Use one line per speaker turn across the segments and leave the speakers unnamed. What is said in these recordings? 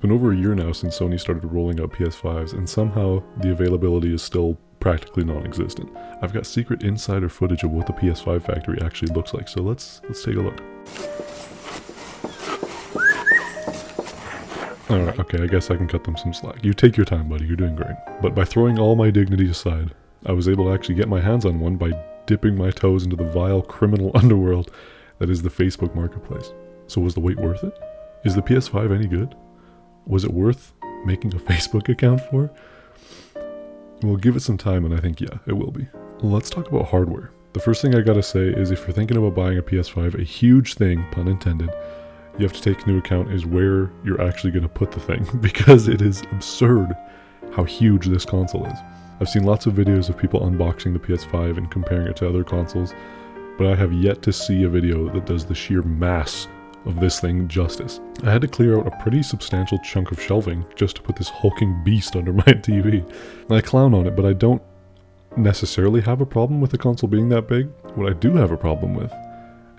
been over a year now since Sony started rolling out PS5s, and somehow the availability is still practically non-existent. I've got secret insider footage of what the PS5 factory actually looks like, so let's take a look. Alright, okay, I guess I can cut them some slack. You take your time, buddy, you're doing great. But by throwing all my dignity aside, I was able to actually get my hands on one by dipping my toes into the vile criminal underworld that is the Facebook marketplace. So was the wait worth it? Is the PS5 any good? Was it worth making a Facebook account for? We'll give it some time, and I think, yeah, it will be. Let's talk about hardware. The first thing I gotta say is if you're thinking about buying a PS5, a huge thing, pun intended, you have to take into account is where you're actually going to put the thing, because it is absurd how huge this console is. I've seen lots of videos of people unboxing the PS5 and comparing it to other consoles, but I have yet to see a video that does the sheer mass of this thing justice. I had to clear out a pretty substantial chunk of shelving just to put this hulking beast under my TV. I clown on it, but I don't necessarily have a problem with the console being that big. What I do have a problem with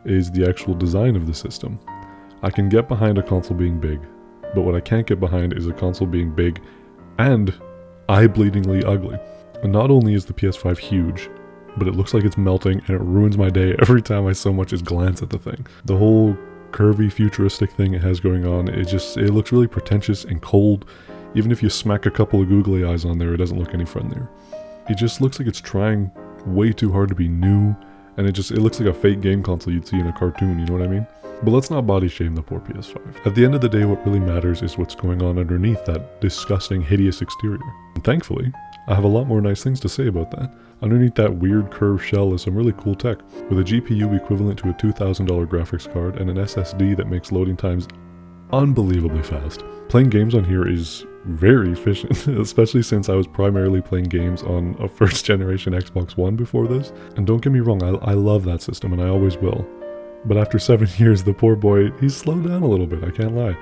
is the actual design of the system. I can get behind a console being big, but what I can't get behind is a console being big and eye-bleedingly ugly. And not only is the PS5 huge, but it looks like it's melting and it ruins my day every time I so much as glance at the thing. The whole curvy futuristic thing it has going on, it looks really pretentious and cold. Even if you smack a couple of googly eyes on there, it doesn't look any friendlier. It just looks like it's trying way too hard to be new, and it looks like a fake game console you'd see in a cartoon, you know what I mean? But let's not body shame the poor PS5. At the end of the day, what really matters is what's going on underneath that disgusting, hideous exterior. And thankfully, I have a lot more nice things to say about that. Underneath that weird curved shell is some really cool tech, with a GPU equivalent to a $2,000 graphics card and an SSD that makes loading times unbelievably fast. Playing games on here is very efficient, especially since I was primarily playing games on a first generation Xbox One before this. And don't get me wrong, I love that system and I always will. But after 7 years, the poor boy, he's slowed down a little bit, I can't lie.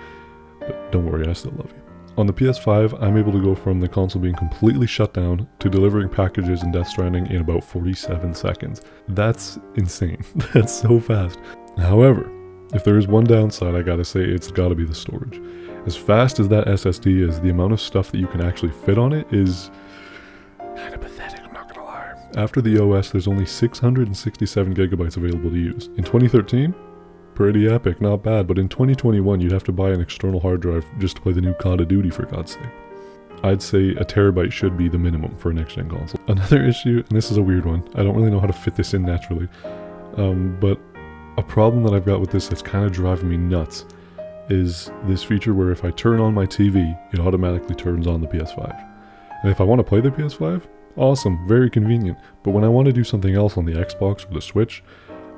But don't worry, I still love you. On the PS5, I'm able to go from the console being completely shut down to delivering packages in Death Stranding in about 47 seconds. That's insane. That's so fast. However, if there is one downside, I gotta say, it's gotta be the storage. As fast as that SSD is, the amount of stuff that you can actually fit on it is kinda pathetic, I'm not gonna lie. After the OS, there's only 667 gigabytes available to use. In 2013, pretty epic, not bad, but in 2021 you'd have to buy an external hard drive just to play the new Call of Duty, for God's sake. I'd say a terabyte should be the minimum for a next-gen console. Another issue, and this is a weird one, I don't really know how to fit this in naturally, but a problem that I've got with this that's kind of driving me nuts is this feature where if I turn on my TV, it automatically turns on the PS5. And if I want to play the PS5, awesome, very convenient, but when I want to do something else on the Xbox or the Switch,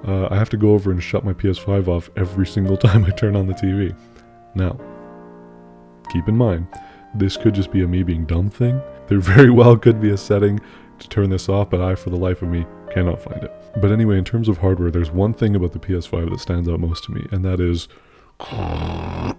I have to go over and shut my PS5 off every single time I turn on the TV. Now, keep in mind, this could just be a me being dumb thing. There very well could be a setting to turn this off, but I, for the life of me, cannot find it. But anyway, in terms of hardware, there's one thing about the PS5 that stands out most to me, and that is the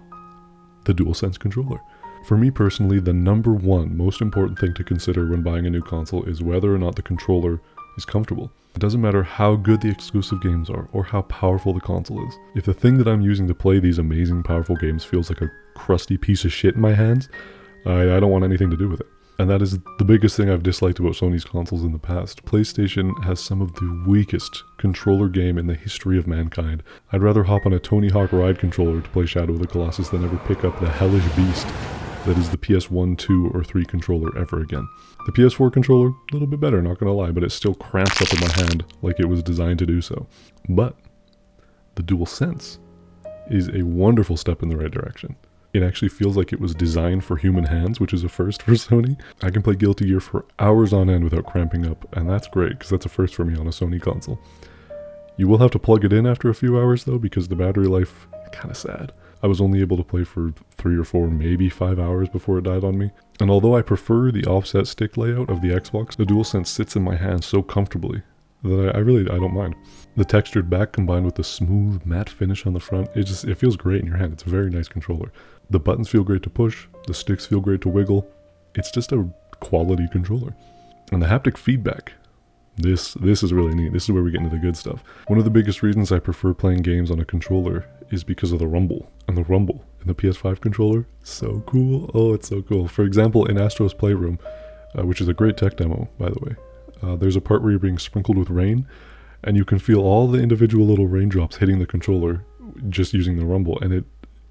DualSense controller. For me personally, the number one most important thing to consider when buying a new console is whether or not the controller is comfortable. It doesn't matter how good the exclusive games are or how powerful the console is. If the thing that I'm using to play these amazing powerful games feels like a crusty piece of shit in my hands, I don't want anything to do with it. And that is the biggest thing I've disliked about Sony's consoles in the past. PlayStation has some of the weakest controller game in the history of mankind. I'd rather hop on a Tony Hawk Ride controller to play Shadow of the Colossus than ever pick up the hellish beast that is the PS1, 2, or 3 controller ever again. The PS4 controller, a little bit better, not gonna lie, but it still cramps up in my hand like it was designed to do so. But the DualSense is a wonderful step in the right direction. It actually feels like it was designed for human hands, which is a first for Sony. I can play Guilty Gear for hours on end without cramping up, and that's great, because that's a first for me on a Sony console. You will have to plug it in after a few hours, though, because the battery life is kind of sad. I was only able to play for 3 or 4, maybe 5 hours before it died on me. And although I prefer the offset stick layout of the Xbox, the DualSense sits in my hand so comfortably that I don't mind. The textured back combined with the smooth matte finish on the front, it feels great in your hand. It's a very nice controller. The buttons feel great to push, the sticks feel great to wiggle. It's just a quality controller. And the haptic feedback, this is really neat. This is where we get into the good stuff. One of the biggest reasons I prefer playing games on a controller is because of the rumble. And the rumble the PS5 controller. So cool. Oh, it's so cool. For example, in Astro's Playroom, which is a great tech demo, by the way, there's a part where you're being sprinkled with rain, and you can feel all the individual little raindrops hitting the controller just using the rumble, and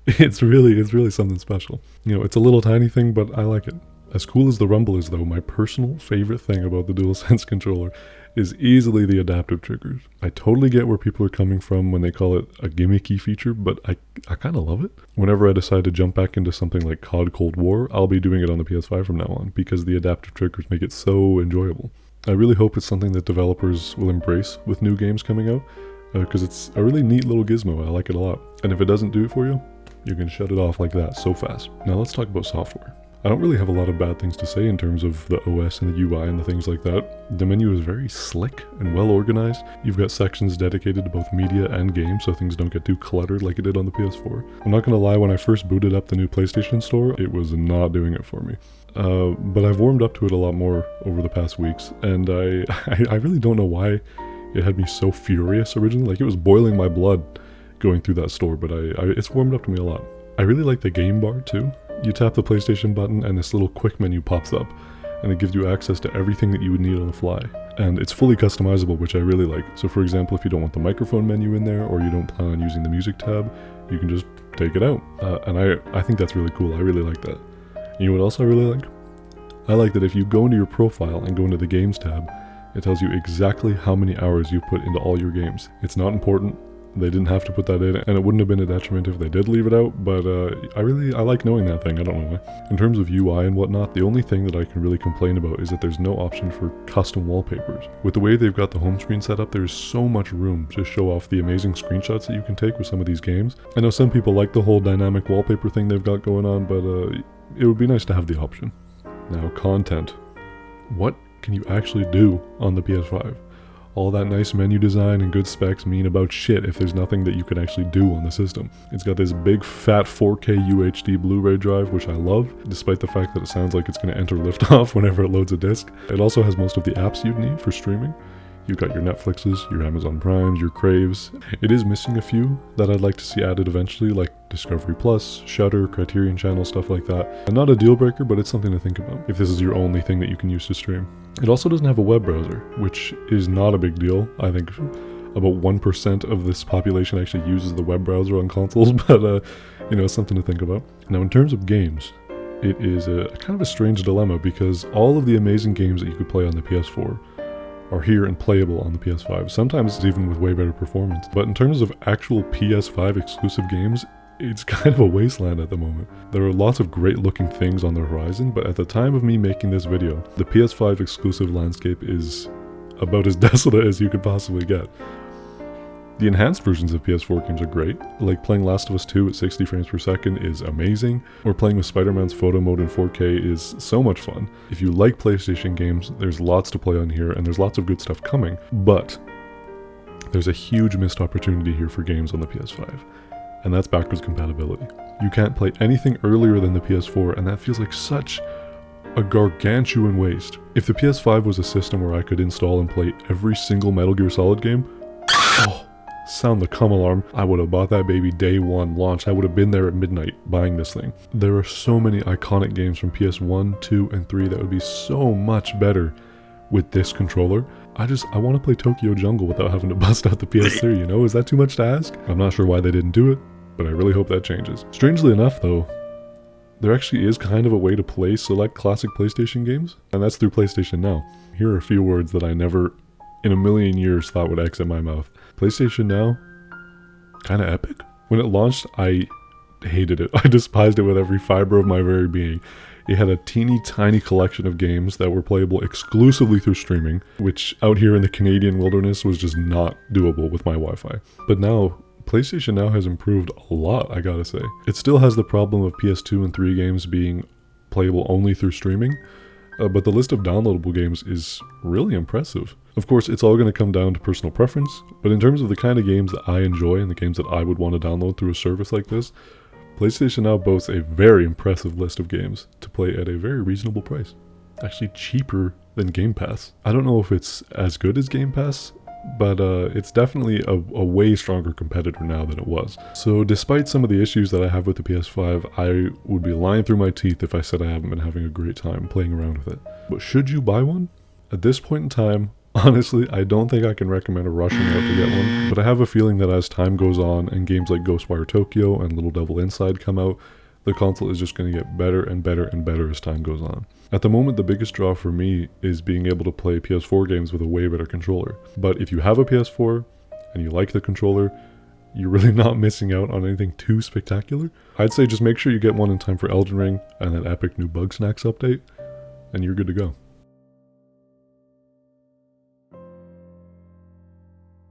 it's really something special. You know, it's a little tiny thing, but I like it. As cool as the rumble is, though, my personal favorite thing about the DualSense controller is easily the adaptive triggers. I totally get where people are coming from when they call it a gimmicky feature, but I kind of love it. Whenever I decide to jump back into something like COD Cold War, I'll be doing it on the PS5 from now on, because the adaptive triggers make it so enjoyable. I really hope it's something that developers will embrace with new games coming out, because it's a really neat little gizmo. I like it a lot. And if it doesn't do it for you, you can shut it off like that so fast. Now let's talk about software. I don't really have a lot of bad things to say in terms of the OS and the UI and the things like that. The menu is very slick and well organized. You've got sections dedicated to both media and games, so things don't get too cluttered like it did on the PS4. I'm not gonna lie, when I first booted up the new PlayStation Store, it was not doing it for me. But I've warmed up to it a lot more over the past weeks, and I really don't know why it had me so furious originally. Like, it was boiling my blood going through that store, but it's warmed up to me a lot. I really like the game bar too. You tap the PlayStation button and this little quick menu pops up, and it gives you access to everything that you would need on the fly. And it's fully customizable, which I really like. So for example, if you don't want the microphone menu in there, or you don't plan on using the music tab, you can just take it out. And I think that's really cool. I really like that. You know what else I really like? I like that if you go into your profile and go into the games tab, it tells you exactly how many hours you put into all your games. It's not important. They didn't have to put that in, and it wouldn't have been a detriment if they did leave it out, but I like knowing that thing. I don't know why. In terms of UI and whatnot, the only thing that I can really complain about is that there's no option for custom wallpapers. With the way they've got the home screen set up, there's so much room to show off the amazing screenshots that you can take with some of these games. I know some people like the whole dynamic wallpaper thing they've got going on, but it would be nice to have the option. Now, content. What can you actually do on the PS5? All that nice menu design and good specs mean about shit if there's nothing that you can actually do on the system. It's got this big fat 4K UHD Blu-ray drive, which I love, despite the fact that it sounds like it's going to enter liftoff whenever it loads a disc. It also has most of the apps you'd need for streaming. You've got your Netflixes, your Amazon Primes, your Craves. It is missing a few that I'd like to see added eventually, like Discovery Plus, Shudder, Criterion Channel, stuff like that. And not a deal breaker, but it's something to think about if this is your only thing that you can use to stream. It also doesn't have a web browser, which is not a big deal. I think about 1% of this population actually uses the web browser on consoles, but you know, it's something to think about. Now, in terms of games, it is a kind of a strange dilemma, because all of the amazing games that you could play on the PS4 are here and playable on the PS5, sometimes even with way better performance. But in terms of actual PS5 exclusive games, it's kind of a wasteland at the moment. There are lots of great looking things on the horizon, but at the time of me making this video, the PS5 exclusive landscape is about as desolate as you could possibly get. The enhanced versions of PS4 games are great, like playing Last of Us 2 at 60 frames per second is amazing, or playing with Spider-Man's photo mode in 4K is so much fun. If you like PlayStation games, there's lots to play on here, and there's lots of good stuff coming, but there's a huge missed opportunity here for games on the PS5, and that's backwards compatibility. You can't play anything earlier than the PS4, and that feels like such a gargantuan waste. If the PS5 was a system where I could install and play every single Metal Gear Solid game, oh, sound the cum alarm, I would have bought that baby day one launch. I would have been there at midnight buying this thing. There are so many iconic games from PS1, 2, and 3 that would be so much better with this controller. I want to play Tokyo Jungle without having to bust out the PS3, you know? Is that too much to ask? I'm not sure why they didn't do it, but I really hope that changes. Strangely enough though, there actually is kind of a way to play select classic PlayStation games, and that's through PlayStation Now. Here are a few words that I never in a million years thought would exit my mouth. PlayStation Now, kinda epic. When it launched, I hated it. I despised it with every fiber of my very being. It had a teeny tiny collection of games that were playable exclusively through streaming, which out here in the Canadian wilderness was just not doable with my Wi-Fi. But now, PlayStation Now has improved a lot, I gotta say. It still has the problem of PS2 and 3 games being playable only through streaming, but the list of downloadable games is really impressive. Of course, it's all going to come down to personal preference, but in terms of the kind of games that I enjoy and the games that I would want to download through a service like this, PlayStation Now boasts a very impressive list of games to play at a very reasonable price. Actually cheaper than Game Pass. I don't know if it's as good as Game Pass, but it's definitely a way stronger competitor now than it was. So despite some of the issues that I have with the PS5, I would be lying through my teeth if I said I haven't been having a great time playing around with it. But should you buy one? At this point in time, honestly, I don't think I can recommend rushing out to get one, but I have a feeling that as time goes on and games like Ghostwire Tokyo and Little Devil Inside come out, the console is just going to get better and better and better as time goes on. At the moment, the biggest draw for me is being able to play PS4 games with a way better controller. But if you have a PS4 and you like the controller, you're really not missing out on anything too spectacular. I'd say just make sure you get one in time for Elden Ring and that epic new Bugsnax update, and you're good to go.